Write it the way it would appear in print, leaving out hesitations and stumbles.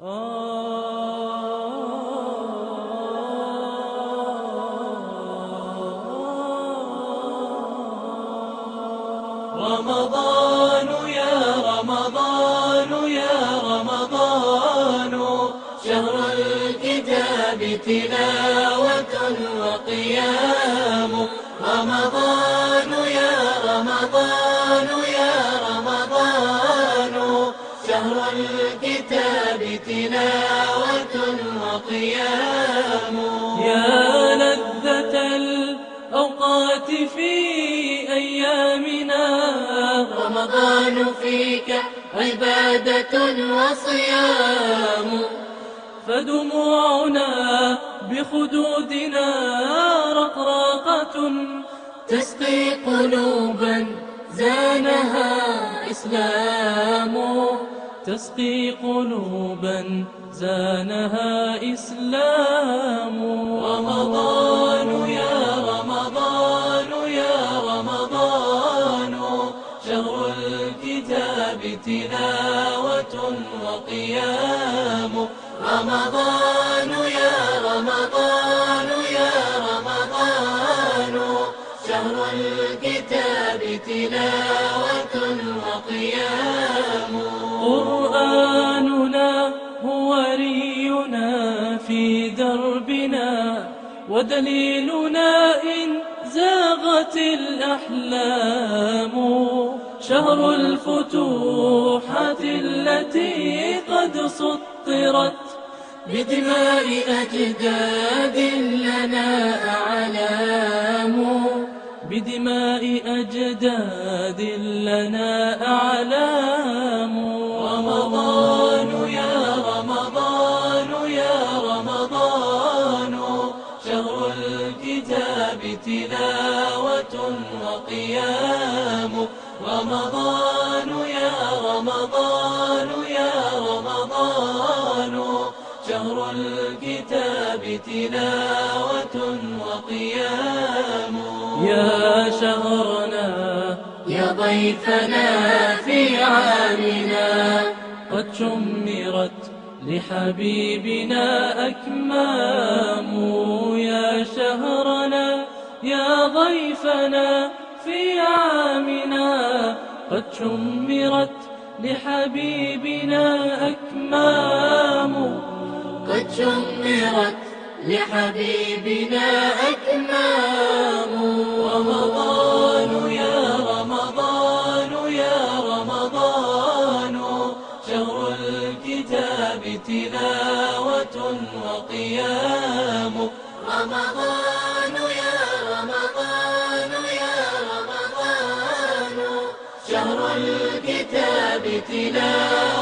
رمضان يا رمضان يا رمضان، شهر الكتاب تلاوة وقيام. رمضان يا رمضان يا رمضان، شهر الكتاب تلاوة وقيام. يا لذة الأوقات في أيامنا، رمضان فيك عبادة وصيام. فدموعنا بخدودنا رقراقة، تسقي قلوبا زانها إسلام. تسقي قلوبا زانها إسلام. رمضان يا رمضان يا رمضان، شهر الكتاب تلاوة وقيام. رمضان يا رمضان يا رمضان، شهر الكتاب تلاوة وقيام. قرآننا هو رينا في دربنا، ودليلنا إن زاغت الأحلام. شهر الفتوحات التي قد سطرت بدماء أجداد لنا أعلام. بدماء أجداد لنا أعلام. رمضان يا رمضان يا رمضان، شهر الكتاب تلاوة وقيام. رمضان يا رمضان يا رمضان، شهر الكتاب تلاوة وقيام. يا شهرنا يا ضيفنا في عامنا، قد شمرت لحبيبنا أكمام. يا شهرنا يا ضيفنا في عامنا، قد شمرت لحبيبنا أكمام. قد شمرت لحبيبنا أكمام. رمضان يا رمضان يا رمضان، شهر الكتاب تلاوة وقيام. رمضان يا رمضان يا رمضان، شهر الكتاب تلاوة